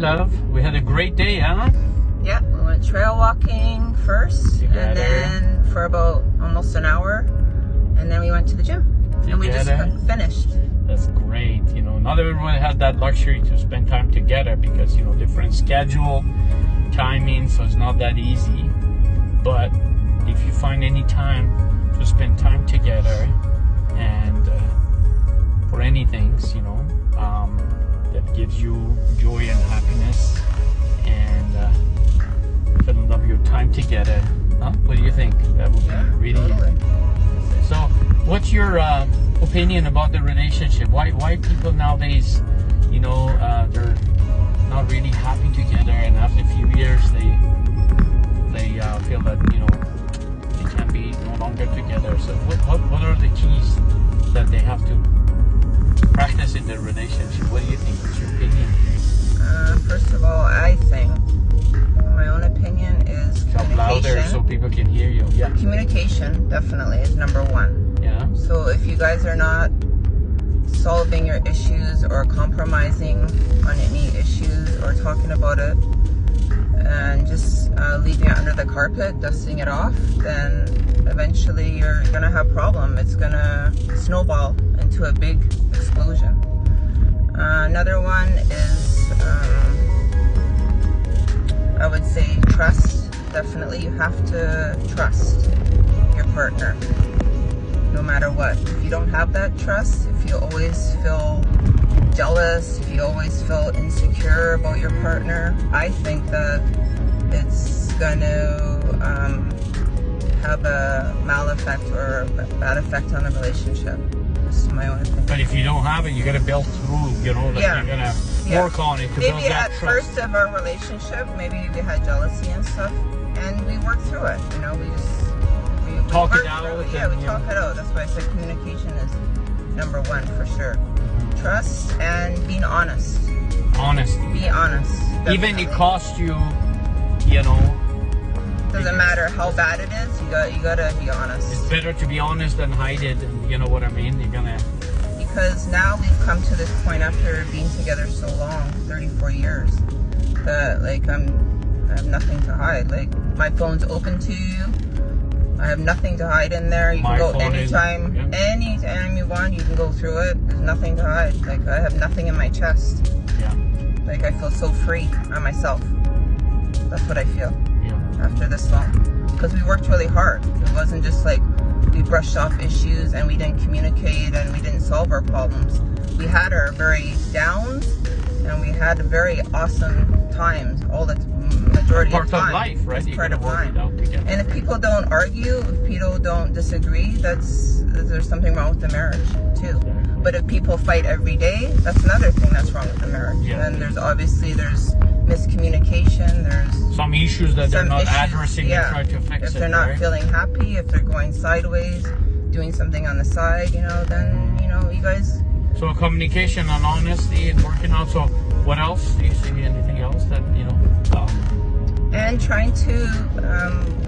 Love, we had a great day, huh? Yeah, we went trail walking first, and then for about almost an hour, and then we went to the gym, and we just finished. That's great. You know, not everyone has that luxury to spend time together because, you know, different schedule, timing, so it's not that easy. But if you find any time to spend time together and for anything, you know, that gives you joy and happiness and filling up your time together, huh? What do you think? That would be really totally. So what's your opinion about the relationship? Why people nowadays, you know, they're not really happy together, and after a few years they feel that, you know, they can be no longer together. So what are the keys that they have to practice in their relationship? What do you think? What's your opinion? First of all, I think my own opinion is communication. Louder so people can hear you. Yeah. Communication definitely is number one. Yeah. So if you guys are not solving your issues or compromising on any issues or talking about it and just leaving it under the carpet, dusting it off, then eventually you're gonna have a problem. It's gonna snowball into a big explosion. Another one is I would say trust. Definitely you have to trust your partner no matter what. If you don't have that trust, if you always feel jealous, if you always feel insecure about your partner, I think that it's going to have a mal-effect or a bad effect on the relationship. This is my own opinion. But if you don't have it, you got to build through, you know, that you're going to work on it to build that trust. Maybe at first of our relationship, maybe we had jealousy and stuff, and we worked through it. You know, we talk it out. Yeah, we talk it out. That's why I said communication is number one for sure. Trust and being honest. Honesty. Be honest. Definitely. Even it costs you, you know. Doesn't matter how bad it is. You gotta be honest. It's better to be honest than hide it. And you know what I mean? You're gonna. Because now we've come to this point after being together so long, 34 years, that like I have nothing to hide. Like my phone's open to you. I have nothing to hide in there. You can go anytime, anytime you want. You can go through it. There's nothing to hide. Like I have nothing in my chest. Yeah. Like I feel so free on myself. That's what I feel. Yeah. After this long, because we worked really hard. It wasn't just like we brushed off issues and we didn't communicate and we didn't solve our problems. We had our very downs and we had very awesome times. All the majority of time. Part of life, right? It's part of life. And if people don't argue, if people don't disagree, there's something wrong with the marriage too. But if people fight every day, that's another thing that's wrong with the marriage. Yeah. And there's miscommunication. There's some issues that they're not addressing and trying to fix it. If they're not feeling happy, if they're going sideways, doing something on the side, you know, then you know you guys. So communication and honesty and working out. So what else? Do you see anything else that you know? And trying to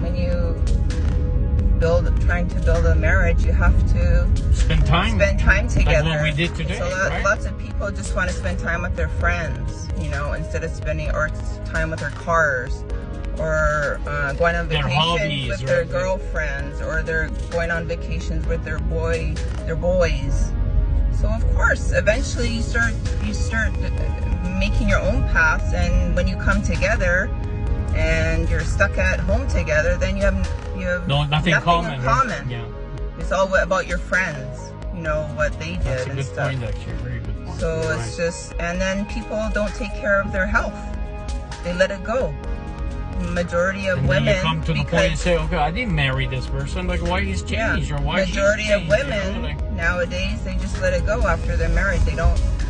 when you trying to build a marriage, you have to spend time together. Like what we did today. So right? Lots of people just want to spend time with their friends, you know, instead of spending time with their cars or going on vacations with their girlfriends, or they're going on vacations with their boys. So of course, eventually you start making your own paths, and when you come together and you're stuck at home together, then you have nothing in common. Right? Yeah. It's all about your friends, you know, what they did. That's a and good stuff. point, actually. Very good point. So it's just, and then people don't take care of their health. They let it go. Majority of women. Then you come to the point and say, okay, I didn't marry this person. Like, why he's changed or why she's changed? Majority of women nowadays, they just let it go after they're married. They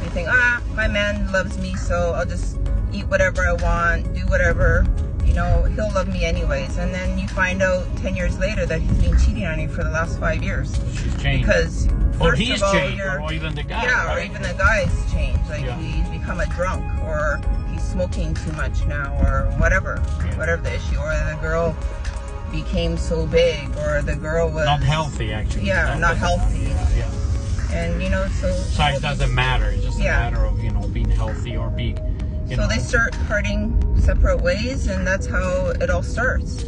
think, my man loves me, so I'll just eat whatever I want, do whatever. You know, he'll love me anyways. And then you find out 10 years later that he's been cheating on you for the last 5 years. She's changed. Because or he's changed, or even the guy. Yeah, right? Or even the guy's changed. Like he's become a drunk, or he's smoking too much now, or whatever the issue. Or the girl became so big, or the girl was not healthy, actually. Yeah, not healthy. Yeah. And you know, so size doesn't matter. It's just a matter of, you know, being healthy or being So they start parting separate ways, and that's how it all starts.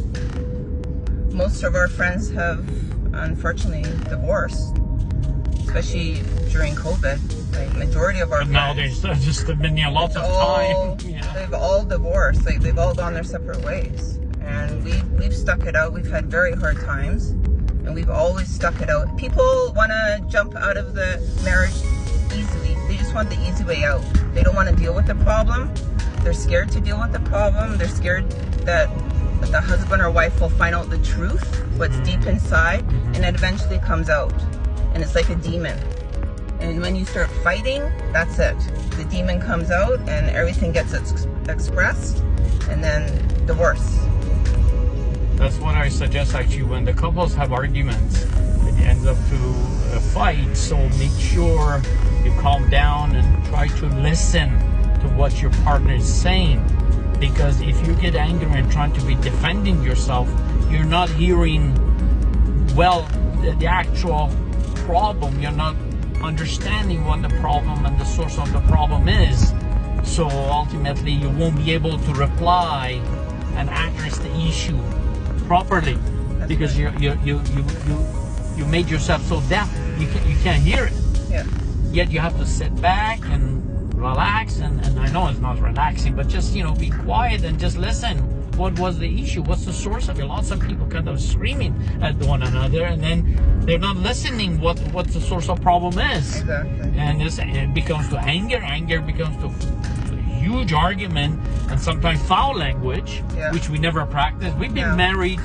Most of our friends have, unfortunately, divorced, especially during COVID. Like, majority of our friends. Now there's just been a lot of time. Yeah. They've all divorced. Like, they've all gone their separate ways. And we've stuck it out. We've had very hard times, and we've always stuck it out. People want to jump out of the marriage easily. They just want the easy way out. They don't want to deal with the problem. They're scared to deal with the problem. They're scared that the husband or wife will find out the truth, what's deep inside, and it eventually comes out. And it's like a demon. And when you start fighting, that's it. The demon comes out and everything gets expressed, and then divorce. That's what I suggest, actually, when the couples have arguments, it ends up to a fight. So make sure you calm down and try to listen to what your partner is saying. Because if you get angry and trying to be defending yourself, you're not hearing, well, the actual problem. You're not understanding what the problem and the source of the problem is. So ultimately, you won't be able to reply and address the issue properly. That's because right. you made yourself so deaf you can't hear it. Yeah. Yet you have to sit back and relax, and I know it's not relaxing, but just be quiet and just listen. What was the issue? What's the source of it? Lots of people kind of screaming at one another, and then they're not listening what the source of problem is. Exactly. And it becomes to anger. Anger becomes to a huge argument, and sometimes foul language, which we never practice. We've been married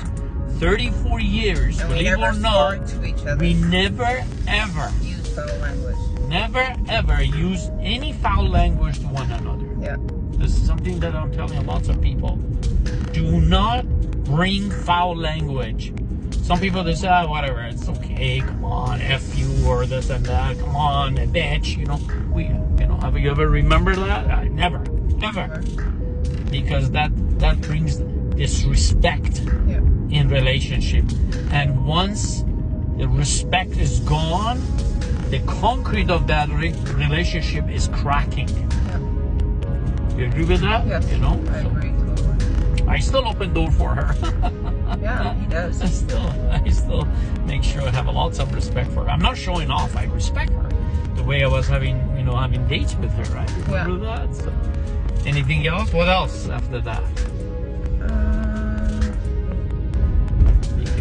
34 years, and believe it or not. To each other. We never ever use foul language. Never ever use any foul language to one another. Yeah. This is something that I'm telling lots of people. Do not bring foul language. Some people, they say, whatever, it's okay, come on, F you, or this and that, come on, a bitch, have you ever remembered that? Never. Because that brings disrespect in relationship. And once the respect is gone, the concrete of that relationship is cracking. You agree with that? Yes, I agree totally. I still open door for her. Yeah, he does. I still make sure I have lots of respect for her. I'm not showing off. I respect her. The way I was having dates with her, right? Remember that? So, anything else? What else after that?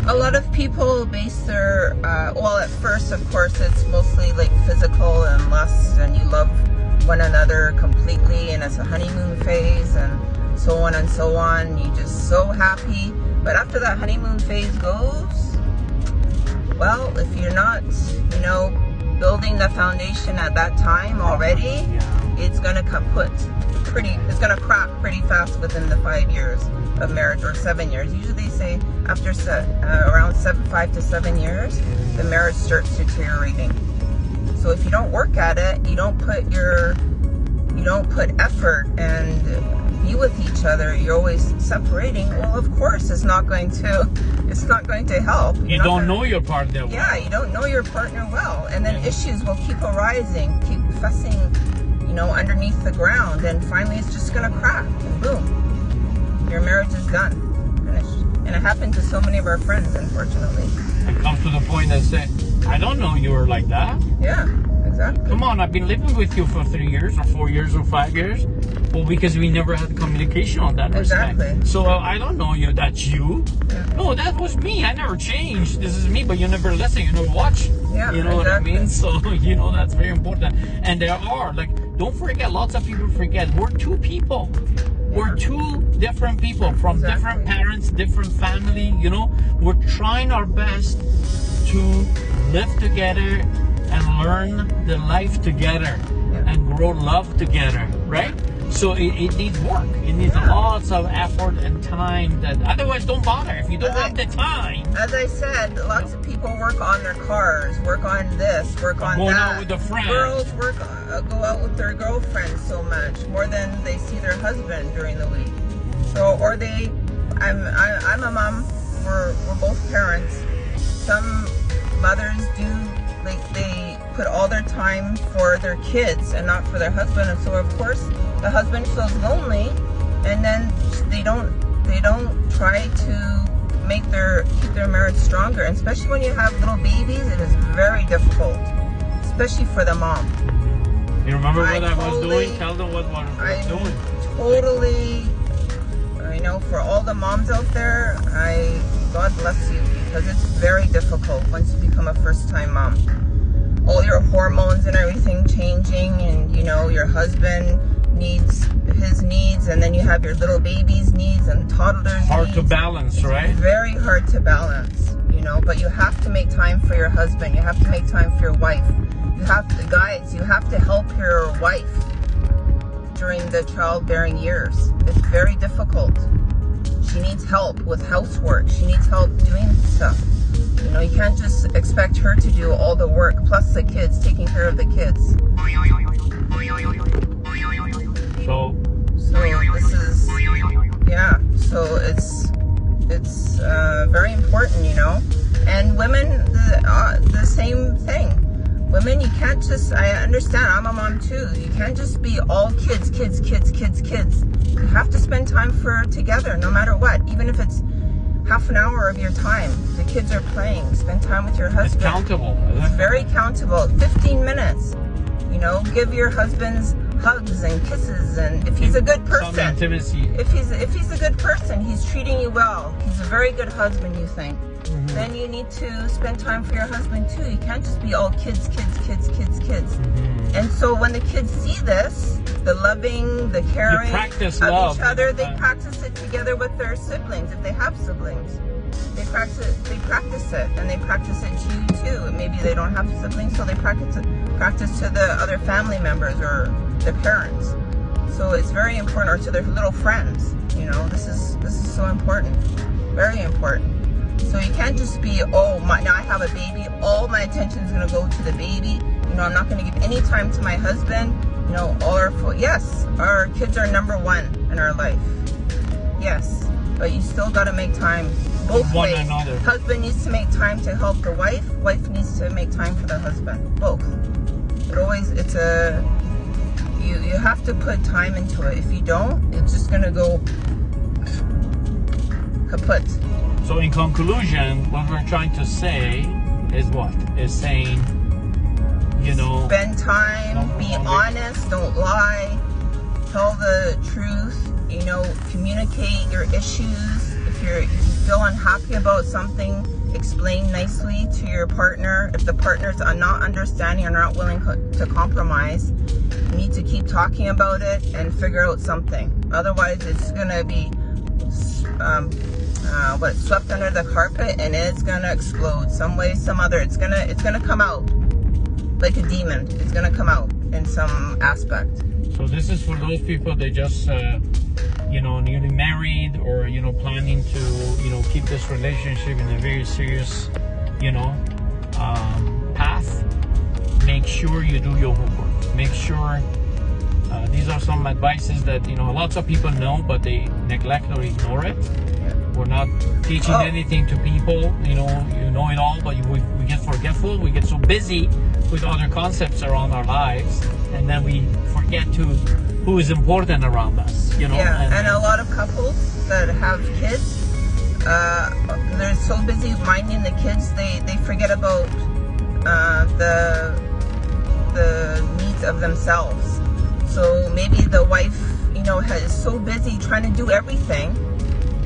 A lot of people base their, at first, of course, it's mostly like physical and lust, and you love one another completely, and it's a honeymoon phase, and so on and so on. You're just so happy. But after that honeymoon phase goes, well, if you're not, building the foundation at that time already, it's gonna it's gonna crack pretty fast within the 5 years of marriage, or 7 years. Usually they say after around 5 to 7 years, the marriage starts deteriorating. So if you don't work at it, you don't put effort and be with each other, you're always separating. Well, of course, it's not going to help. You don't know your partner well. Yeah, you don't know your partner well, and then issues will keep arising, keep fessing, underneath the ground, and finally it's just gonna crack, and boom, your marriage is done, finished. And it happened to so many of our friends, unfortunately. It comes to the point that say, I don't know you were like that. Yeah, exactly. Come on, I've been living with you for 3 years or 4 years or 5 years. Well, because we never had communication on that respect. Exactly. So I don't know you. That's you. Yeah. No, that was me. I never changed. This is me, but you never listen. You never watch. Yeah, you know what I mean? So, that's very important. And there are, don't forget, lots of people forget, we're two people. We're two different people from different parents, different family, We're trying our best to live together and learn the life together and grow love together, right? So it needs work. It needs lots of effort and time. That otherwise, don't bother. If you don't have the time. As I said, lots of people work on their cars, work on this, work on going that. Out with the friends. Girls go out with their girlfriends so much more than they see their husband during the week. So, or I'm a mom. We're both parents. Some mothers do, they put all their time for their kids and not for their husband, and so of course the husband feels lonely, and then they don't try to keep their marriage stronger. And especially when you have little babies, it is very difficult, especially for the mom. You remember what I was doing? Tell them what I was doing. Totally, for all the moms out there, God bless you, because it's very difficult once you become a first-time mom. All your hormones and everything changing, and your husband needs his needs, and then you have your little baby's needs and toddlers' needs. Hard to balance, right? It's very hard to balance, but you have to make time for your husband. You have to make time for your wife. You have to help your wife during the childbearing years. It's very difficult. She needs help with housework. She needs help doing stuff. You can't just expect her to do all the work, plus the kids, taking care of the kids. So this is, so it's very important, and women, the same thing. Women, you can't just, I understand, I'm a mom too, you can't just be all kids. You have to spend time together, no matter what, even if it's half an hour of your time. The kids are playing, spend time with your husband. It's countable. It's very countable. 15 minutes, give your husband's hugs and kisses, and if he's a good person, some intimacy. If he's a good person, he's treating you well, he's a very good husband, you think, then you need to spend time for your husband too. You can't just be all kids. And so when the kids see this, the loving, the caring of each other, they practice it together with their siblings. If they have siblings, they practice it, and they practice it to you too. Maybe they don't have siblings, so they practice to the other family members or their parents. So it's very important, or to their little friends. This is so important, very important. So you can't just be, now I have a baby, all my attention is going to go to the baby. I'm not going to give any time to my husband. Yes, our kids are number one in our life. Yes, but you still got to make time both ways. Another. Husband needs to make time to help the wife. Wife needs to make time for the husband. Both. You have to put time into it. If you don't, it's just going to go kaput. So in conclusion, what we're trying to say is what? Is saying, spend time, be honest, don't lie, tell the truth, communicate your issues. If you feel unhappy about something, explain nicely to your partner. If the partner's not understanding or not willing to compromise, you need to keep talking about it and figure out something. Otherwise, it's going to be swept under the carpet, and it's going to explode some way, some other. It's gonna come out like a demon. It's gonna come out in some aspect. So this is for those people that just newly married, or planning to keep this relationship in a very serious path. Make sure you do your homework. Make sure these are some advices that lots of people know, but they neglect or ignore it. We're not teaching anything to people, you know it all, but we get forgetful. We get so busy with other concepts around our lives, and then we forget who is important around us, Yeah, and a lot of couples that have kids, they're so busy minding the kids, they forget about the needs of themselves. So maybe the wife, is so busy trying to do everything,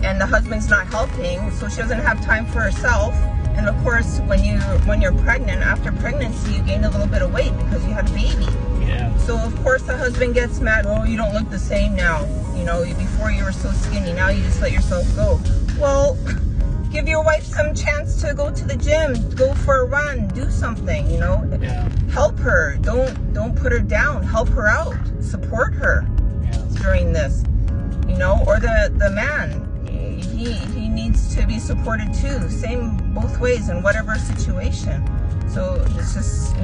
and the husband's not helping, so she doesn't have time for herself. And of course, when you're pregnant, after pregnancy, you gain a little bit of weight because you had a baby. Yeah. So of course the husband gets mad. Oh, you don't look the same now. Before you were so skinny. Now you just let yourself go. Well, give your wife some chance to go to the gym, go for a run, do something. Yeah. Help her. Don't put her down. Help her out. Support her during this. Or the man. He needs to be supported too. Same both ways in whatever situation. So it's just,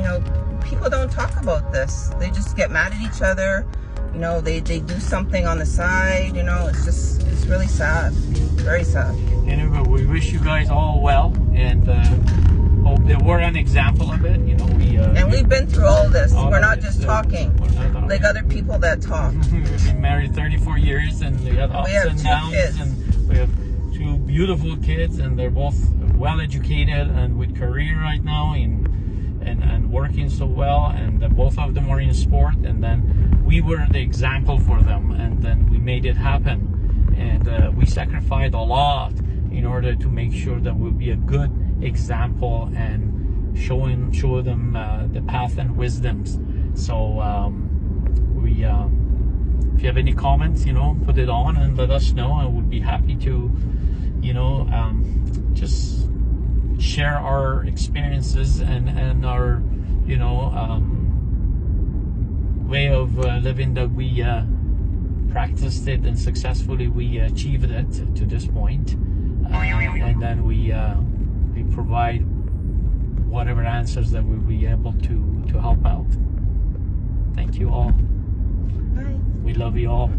people don't talk about this. They just get mad at each other. They do something on the side. It's really sad. Very sad. Anyway, we wish you guys all well, and hope they were an example of it. You know, and we've been through all this. We're not this, just talking like other people that talk. We've been married 34 years, and we have ups and downs, kids. and we have 2 beautiful kids, and they're both well educated and with career right now and working so well, and both of them are in sport, and then we were the example for them, and then we made it happen, and we sacrificed a lot in order to make sure that we'll be a good example and show them the path and wisdoms. So if you have any comments, you know, put it on and let us know. I would be happy to, you know, just share our experiences and our, you know, way of living that we practiced it and successfully we achieved it to this point, and then we provide whatever answers that we'll be able to help out. Thank you all. Bye. We love you all.